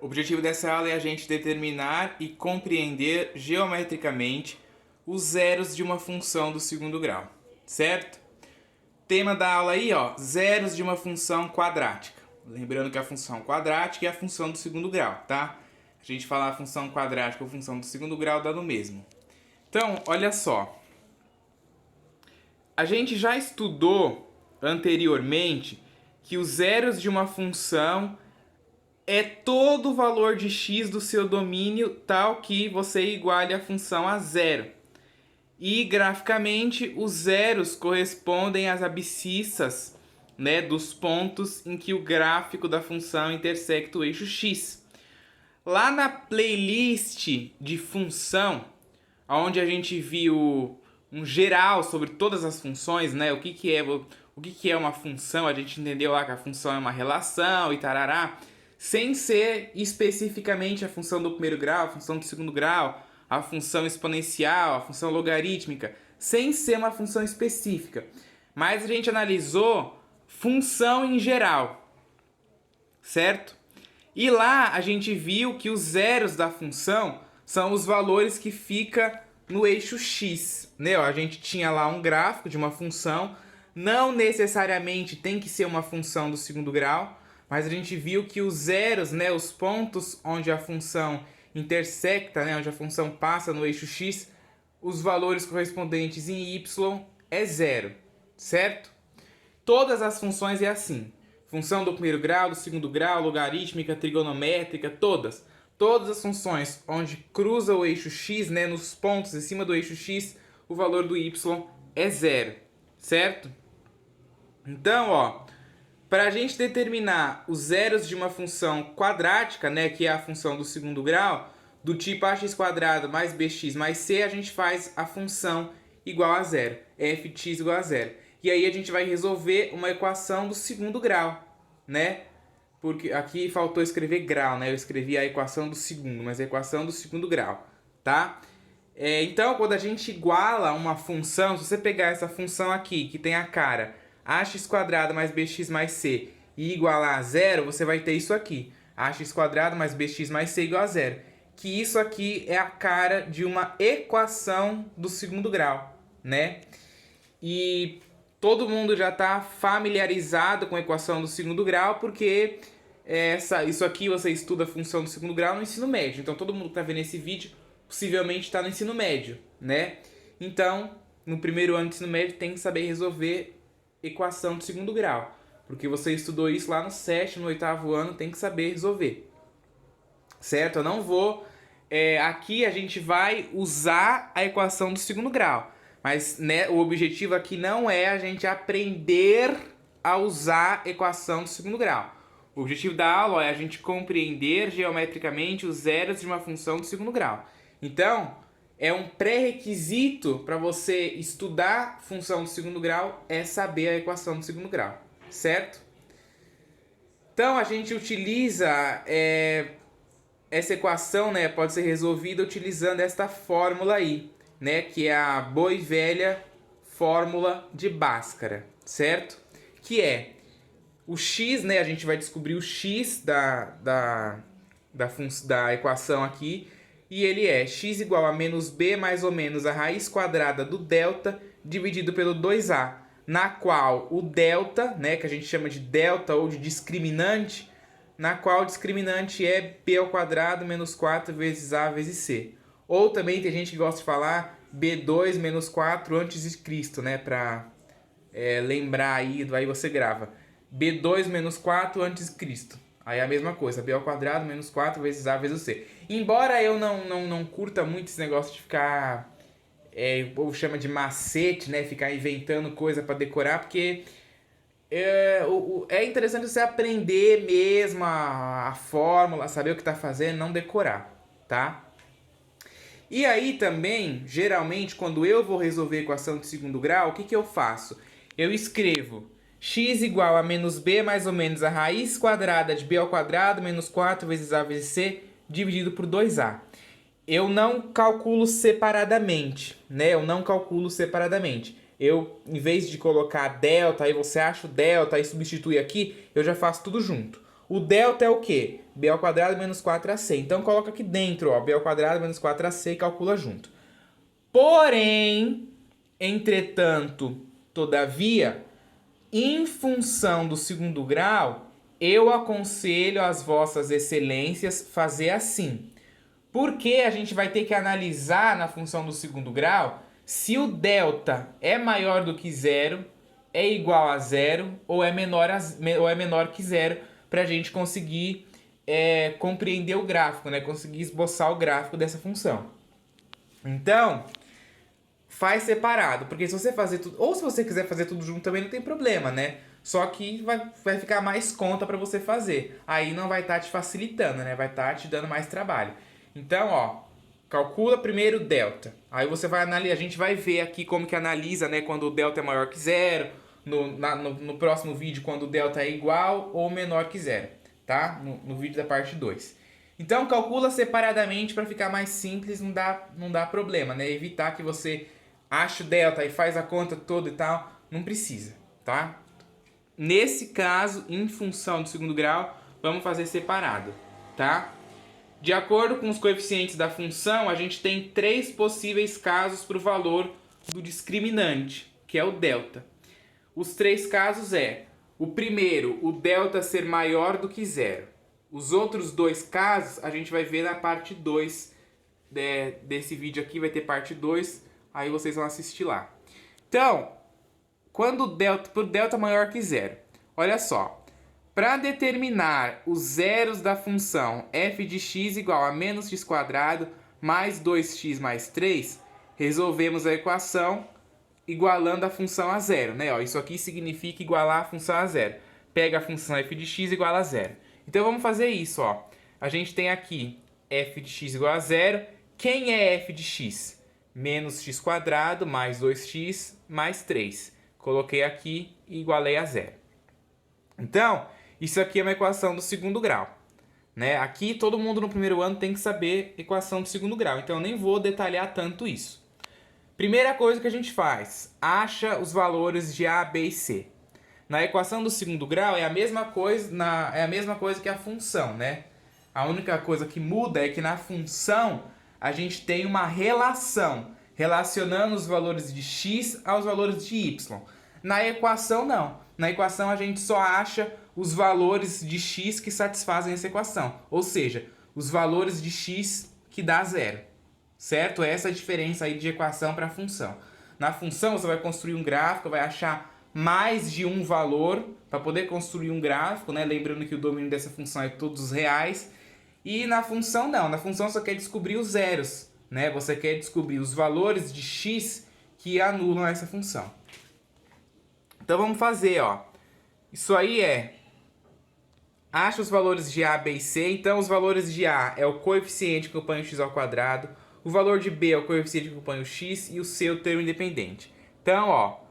O objetivo dessa aula é a gente determinar e compreender geometricamente os zeros de uma função do segundo grau, certo? Tema da aula aí, ó, zeros de uma função quadrática. Lembrando que a função quadrática é a função do segundo grau, tá? A gente falar a função quadrática ou função do segundo grau dá no mesmo. Então, olha só. A gente já estudou anteriormente que os zeros de uma função é todo o valor de x do seu domínio tal que você iguale a função a zero. E graficamente os zeros correspondem às abscissas, né, dos pontos em que o gráfico da função intersecta o eixo x. Lá na playlist de função, onde a gente viu um geral sobre todas as funções, né, o que é uma função, a gente entendeu lá que a função é uma relação e tarará, sem ser especificamente a função do primeiro grau, a função do segundo grau, a função exponencial, a função logarítmica, sem ser uma função específica. Mas a gente analisou função em geral, certo? E lá a gente viu que os zeros da função são os valores que ficam no eixo x, né? A gente tinha lá um gráfico de uma função, não necessariamente tem que ser uma função do segundo grau, mas a gente viu que os zeros, né, os pontos onde a função intersecta, né, onde a função passa no eixo x, os valores correspondentes em y é zero, certo? Todas as funções é assim. Função do primeiro grau, do segundo grau, logarítmica, trigonométrica, todas. Todas as funções onde cruza o eixo x, né, nos pontos em cima do eixo x, o valor do y é zero, certo? Então, ó, para a gente determinar os zeros de uma função quadrática, né, que é a função do segundo grau, do tipo ax² mais bx mais c, a gente faz a função igual a zero, fx igual a zero. E aí a gente vai resolver uma equação do segundo grau, né? Porque aqui faltou escrever grau, né? Eu escrevi a equação do segundo, mas a equação do segundo grau, tá? Então, quando a gente iguala uma função, se você pegar essa função aqui, que tem a cara ax² mais bx mais c, e igualar a zero, você vai ter isso aqui. Ax² mais bx mais c igual a zero. Que isso aqui é a cara de uma equação do segundo grau, né? E todo mundo já está familiarizado com a equação do segundo grau, porque isso aqui você estuda a função do segundo grau no ensino médio. Então todo mundo que está vendo esse vídeo possivelmente está no ensino médio, né? Então, no primeiro ano do ensino médio tem que saber resolver equação do segundo grau. Porque você estudou isso lá no sétimo, no oitavo ano, tem que saber resolver. Certo? Eu não vou... aqui a gente vai usar a equação do segundo grau. Mas, né, o objetivo aqui não é a gente aprender a usar a equação do segundo grau. O objetivo da aula é a gente compreender geometricamente os zeros de uma função do segundo grau. Então, é um pré-requisito para você estudar função do segundo grau é saber a equação do segundo grau, certo? Então, a gente utiliza essa equação, né, pode ser resolvida utilizando esta fórmula aí, né, que é a boa e velha fórmula de Bhaskara, certo? Que é o x, né, a gente vai descobrir o x da equação aqui, e ele é x igual a menos b mais ou menos a raiz quadrada do delta dividido pelo 2a, na qual o delta, né, que a gente chama de delta ou de discriminante, na qual o discriminante é b ao quadrado menos 4 vezes a vezes c. Ou também tem gente que gosta de falar b2 menos 4 antes de Cristo, né, para lembrar aí você grava b2 menos 4 antes de Cristo. Aí é a mesma coisa, b ao quadrado menos 4 vezes a vezes c. Embora eu não curta muito esse negócio de ficar, o povo chama de macete, né, ficar inventando coisa para decorar, porque é interessante você aprender mesmo a fórmula, saber o que está fazendo, não decorar, tá? E aí também, geralmente, quando eu vou resolver a equação de segundo grau, o que eu faço? Eu escrevo x igual a menos b mais ou menos a raiz quadrada de b ao quadrado menos 4 vezes a vezes c dividido por 2a. Eu não calculo separadamente, né? Eu, em vez de colocar delta, aí você acha o delta e substitui aqui, eu já faço tudo junto. O delta é o quê? B ao quadrado menos 4ac. Então coloca aqui dentro, ó, B ao quadrado menos 4ac e calcula junto. Porém, entretanto, todavia, em função do segundo grau, eu aconselho às vossas excelências fazer assim. Porque a gente vai ter que analisar na função do segundo grau se o delta é maior do que zero, é igual a zero ou é menor que zero, para a gente conseguir compreender o gráfico, né? Conseguir esboçar o gráfico dessa função. Então, faz separado, porque se você fazer tudo, ou se você quiser fazer tudo junto também não tem problema, né? Só que vai ficar mais conta para você fazer. Aí não vai estar te facilitando, né? Vai estar te dando mais trabalho. Então, ó, calcula primeiro o delta. Aí você vai analisar, a gente vai ver aqui como que analisa, né? Quando o delta é maior que zero. No próximo vídeo, quando o delta é igual ou menor que zero, tá? No vídeo da parte 2. Então, calcula separadamente para ficar mais simples, não dá problema, né? Evitar que você ache o delta e faz a conta toda e tal, não precisa, tá? Nesse caso, em função do segundo grau, vamos fazer separado, tá? De acordo com os coeficientes da função, a gente tem 3 possíveis casos para o valor do discriminante, que é o delta. Os 3 casos o primeiro, o delta ser maior do que zero. Os outros 2 casos a gente vai ver na parte 2 desse vídeo aqui, vai ter parte 2, aí vocês vão assistir lá. Então, quando o delta maior que zero, olha só, para determinar os zeros da função f de x igual a menos x quadrado mais 2x mais 3, resolvemos a equação igualando a função a zero, né? Ó, isso aqui significa igualar a função a zero. Pega a função f de x igual a zero. Então vamos fazer isso, ó. A gente tem aqui f de x igual a zero. Quem é f de x? Menos x quadrado mais 2x mais 3. Coloquei aqui e igualei a zero. Então, isso aqui é uma equação do segundo grau, né? Aqui todo mundo no primeiro ano tem que saber equação do segundo grau, então eu nem vou detalhar tanto isso. Primeira coisa que a gente faz, acha os valores de A, B e C. Na equação do segundo grau é a mesma coisa que a função, né? A única coisa que muda é que na função a gente tem uma relação, relacionando os valores de x aos valores de y. Na equação não. Na equação a gente só acha os valores de x que satisfazem essa equação. Ou seja, os valores de x que dá zero. Certo? Essa é a diferença aí de equação para função. Na função você vai construir um gráfico, vai achar mais de um valor para poder construir um gráfico, né? Lembrando que o domínio dessa função é todos os reais. E na função não, na função você quer descobrir os zeros, né? Você quer descobrir os valores de x que anulam essa função. Então vamos fazer, ó. Isso aí acha os valores de A, B e C. Então os valores de A é o coeficiente que acompanha o x ao quadrado. O valor de B é o coeficiente que acompanha o x e o C é o termo independente. Então, ó,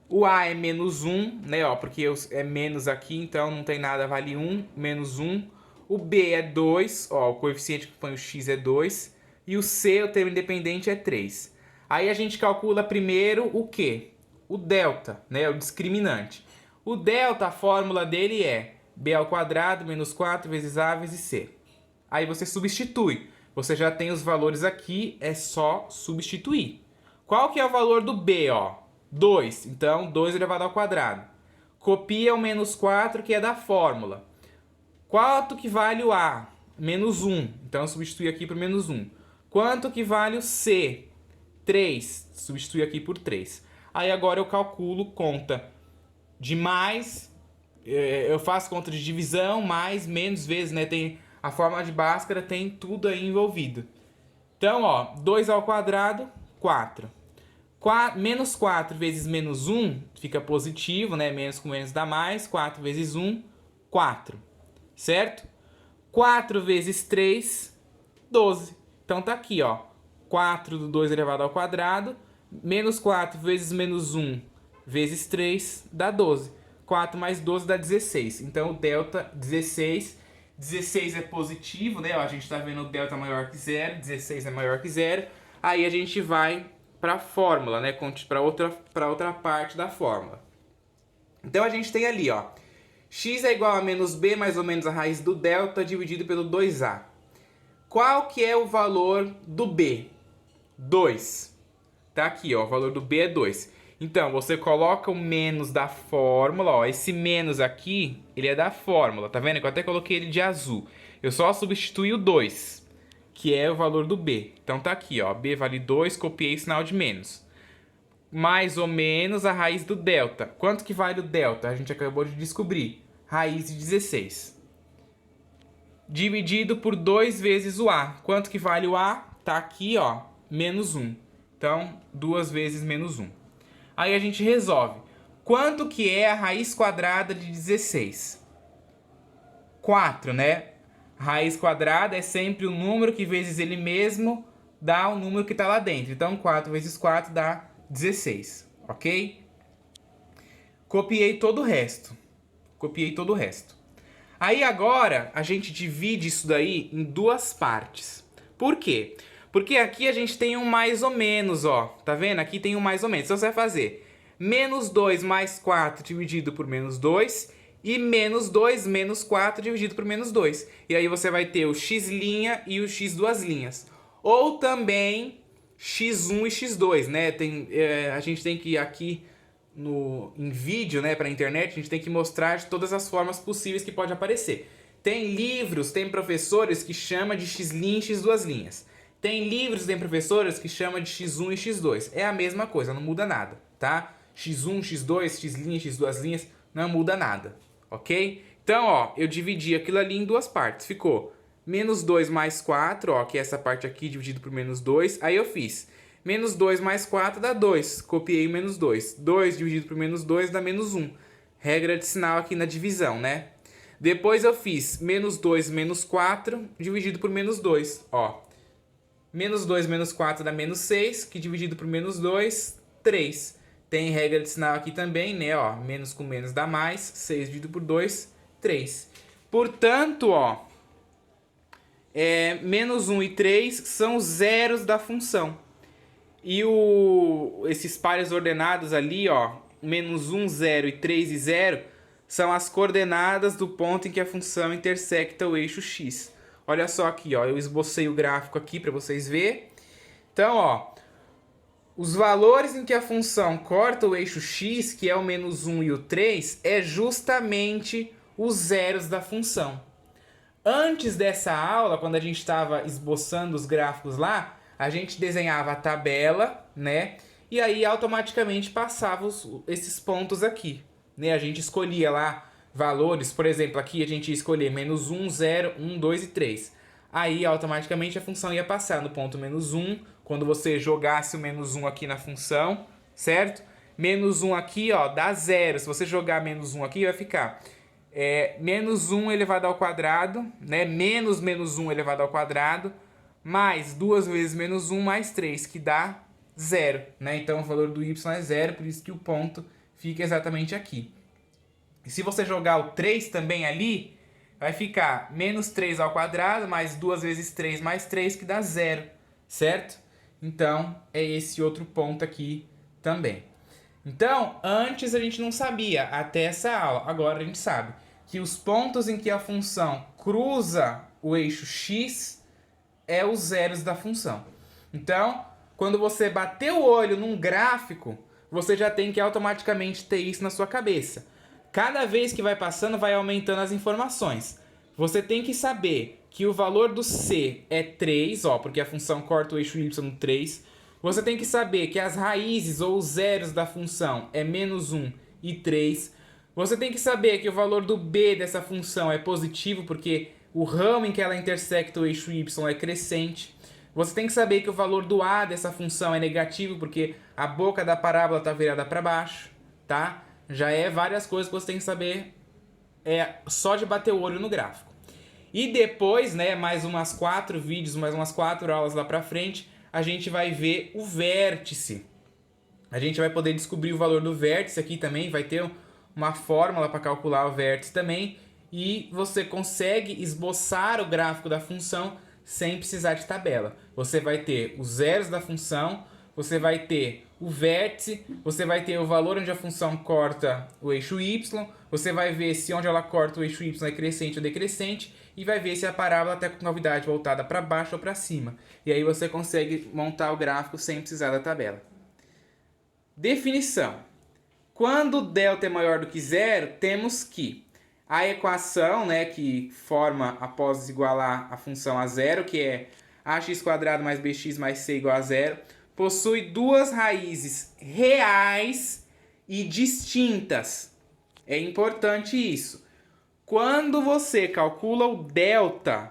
o A é menos 1, né, ó, porque é menos aqui, então não tem nada, vale 1, menos 1. O B é 2, ó, o coeficiente que acompanha o x é 2. E o C, o termo independente, é 3. Aí a gente calcula primeiro o quê? O delta, né, o discriminante. O delta, a fórmula dele é b ao quadrado menos 4 vezes a vezes c. Aí você substitui. Você já tem os valores aqui, é só substituir. Qual que é o valor do b, ó? 2. Então, 2 elevado ao quadrado. Copia o menos 4, que é da fórmula. Quanto que vale o a? Menos 1. Então, substitui aqui por menos 1. Quanto que vale o c? 3. Substitui aqui por 3. Aí agora eu calculo conta de mais, eu faço conta de divisão, mais, menos vezes, né? Tem a fórmula de Bhaskara, tem tudo aí envolvido. Então, ó, 2 ao quadrado, 4. Menos 4 vezes menos 1 fica positivo, né? Menos com menos dá mais. 4 vezes 1, 4. Certo? 4 vezes 3, 12. Então tá aqui, ó. 4 do 2 elevado ao quadrado. Menos 4 vezes menos 1 vezes 3 dá 12. 4 mais 12 dá 16. Então o delta 16. 16 é positivo, né? Ó, a gente tá vendo o delta maior que 0. 16 é maior que 0. Aí a gente vai para a fórmula, né? Para outra parte da fórmula. Então a gente tem ali, ó, x é igual a menos b mais ou menos a raiz do delta dividido pelo 2a. Qual que é o valor do b? 2. Tá aqui, ó, o valor do b é 2. Então, você coloca o menos da fórmula, ó, esse menos aqui, ele é da fórmula, tá vendo? Eu até coloquei ele de azul. Eu só substituí o 2, que é o valor do b. Então tá aqui, ó, b vale 2, copiei o sinal de menos. Mais ou menos a raiz do delta. Quanto que vale o delta? A gente acabou de descobrir. Raiz de 16. Dividido por 2 vezes o a. Quanto que vale o a? Tá aqui, ó, menos 1. Então, 2 vezes menos 1. Aí a gente resolve. Quanto que é a raiz quadrada de 16? 4, né? Raiz quadrada é sempre o número que vezes ele mesmo dá o número que está lá dentro. Então, 4 vezes 4 dá 16, ok? Copiei todo o resto. Aí agora a gente divide isso daí em duas partes. Por quê? Porque aqui a gente tem um mais ou menos, ó. Tá vendo? Aqui tem um mais ou menos. Então você vai fazer menos 2 mais 4 dividido por menos 2 e menos 2 menos 4 dividido por menos 2. E aí você vai ter o x' e o x duas linhas. Ou também x1 e x2, né? A gente tem que aqui em vídeo, né, para a internet, a gente tem que mostrar de todas as formas possíveis que pode aparecer. Tem livros, tem professores que chamam de x' e x duas linhas. Tem livros, tem professores que chamam de x1 e x2. É a mesma coisa, não muda nada, tá? x1, x2, x', x duas linhas, não muda nada, ok? Então, ó, eu dividi aquilo ali em duas partes. Ficou menos 2 mais 4, ó, que é essa parte aqui dividido por menos 2. Aí eu fiz menos 2 mais 4 dá 2. Copiei o menos 2. 2 dividido por menos 2 dá menos 1. Regra de sinal aqui na divisão, né? Depois eu fiz menos 2 menos 4 dividido por menos 2. Ó, menos 2 menos 4 dá menos 6, que dividido por menos 2, 3. Tem regra de sinal aqui também, né? Ó, menos com menos dá mais. 6 dividido por 2, 3. Portanto, ó, menos 1 e 3 são os zeros da função. E esses pares ordenados ali, ó, menos 1, 0 e 3 e 0, são as coordenadas do ponto em que a função intersecta o eixo x. Olha só aqui, ó, eu esbocei o gráfico aqui para vocês verem. Então, ó, os valores em que a função corta o eixo x, que é o menos 1 e o 3, é justamente os zeros da função. Antes dessa aula, quando a gente estava esboçando os gráficos lá, a gente desenhava a tabela, né? E aí automaticamente passava esses pontos aqui, né? A gente escolhia lá valores, por exemplo, aqui a gente ia escolher menos 1, 0, 1, 2 e 3. Aí automaticamente a função ia passar no ponto menos 1, quando você jogasse o menos 1 aqui na função, certo? Menos 1 aqui, ó, dá 0. Se você jogar menos 1 aqui, vai ficar menos 1 elevado ao quadrado, né? Menos 1 elevado ao quadrado, mais 2 vezes menos 1 mais 3, que dá 0, né? Então o valor do y é 0, por isso que o ponto fica exatamente aqui. E se você jogar o 3 também ali, vai ficar menos 3 ao quadrado, mais 2 vezes 3 mais 3, que dá 0, certo? Então, é esse outro ponto aqui também. Então, antes a gente não sabia, até essa aula. Agora a gente sabe que os pontos em que a função cruza o eixo x é os zeros da função. Então, quando você bater o olho num gráfico, você já tem que automaticamente ter isso na sua cabeça. Cada vez que vai passando, vai aumentando as informações. Você tem que saber que o valor do c é 3, ó, porque a função corta o eixo y no 3. Você tem que saber que as raízes ou os zeros da função é menos 1 e 3. Você tem que saber que o valor do b dessa função é positivo, porque o ramo em que ela intersecta o eixo y é crescente. Você tem que saber que o valor do a dessa função é negativo, porque a boca da parábola está virada para baixo, tá? Já é várias coisas que você tem que saber só de bater o olho no gráfico. E depois, né, mais umas 4 vídeos, mais umas 4 aulas lá pra frente, a gente vai ver o vértice. A gente vai poder descobrir o valor do vértice aqui também, vai ter uma fórmula para calcular o vértice também, e você consegue esboçar o gráfico da função sem precisar de tabela. Você vai ter os zeros da função, você vai ter o vértice, você vai ter o valor onde a função corta o eixo y, você vai ver se onde ela corta o eixo y é crescente ou decrescente, e vai ver se a parábola está com concavidade voltada para baixo ou para cima. E aí você consegue montar o gráfico sem precisar da tabela. Definição. Quando delta é maior do que zero, temos que a equação, né, que forma após igualar a função a zero, que é ax² mais bx mais c igual a zero, possui duas raízes reais e distintas. É importante isso. Quando você calcula o delta,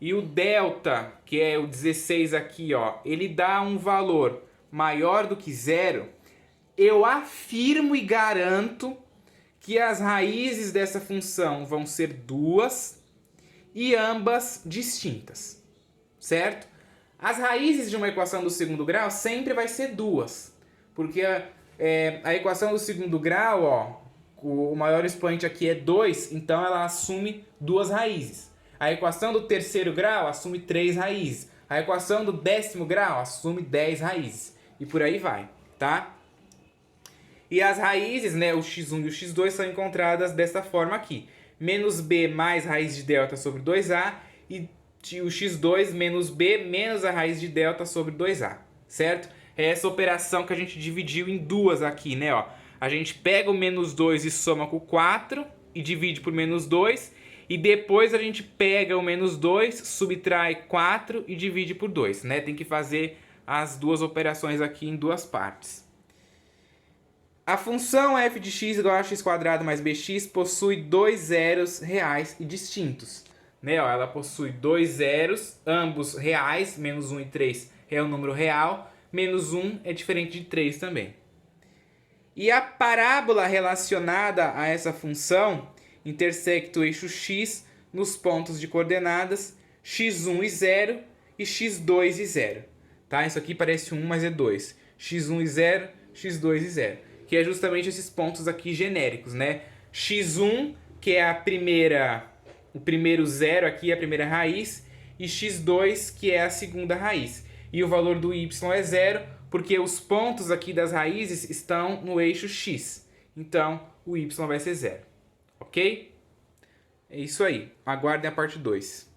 e o delta, que é o 16 aqui, ó, ele dá um valor maior do que zero, eu afirmo e garanto que as raízes dessa função vão ser duas e ambas distintas, certo? As raízes de uma equação do segundo grau sempre vai ser duas, porque a equação do segundo grau, ó, o maior expoente aqui é 2, então ela assume duas raízes. A equação do terceiro grau assume 3 raízes. A equação do 10º grau assume 10 raízes. E por aí vai, tá? E as raízes, né, o x1 e o x2, são encontradas dessa forma aqui. Menos b mais raiz de delta sobre 2a e o x2 menos b menos a raiz de delta sobre 2a, certo? É essa operação que a gente dividiu em duas aqui, né? Ó. A gente pega o menos 2 e soma com 4 e divide por menos 2. E depois a gente pega o menos 2, subtrai 4 e divide por 2, né? Tem que fazer as duas operações aqui em duas partes. A função f de x igual a x² mais bx possui dois zeros reais e distintos. Né? Ó, ela possui dois zeros, ambos reais, menos 1 e 3 é um número real, menos 1 é diferente de 3 também. E a parábola relacionada a essa função intersecta o eixo x nos pontos de coordenadas x1 e 0 e x2 e 0. Tá? Isso aqui parece 1, mas é 2. x1 e 0, x2 e 0. Que é justamente esses pontos aqui genéricos, né? x1, que é o primeiro zero aqui, a primeira raiz, e x2, que é a segunda raiz. E o valor do y é 0, porque os pontos aqui das raízes estão no eixo x. Então, o y vai ser 0. Ok? É isso aí. Aguardem a parte 2.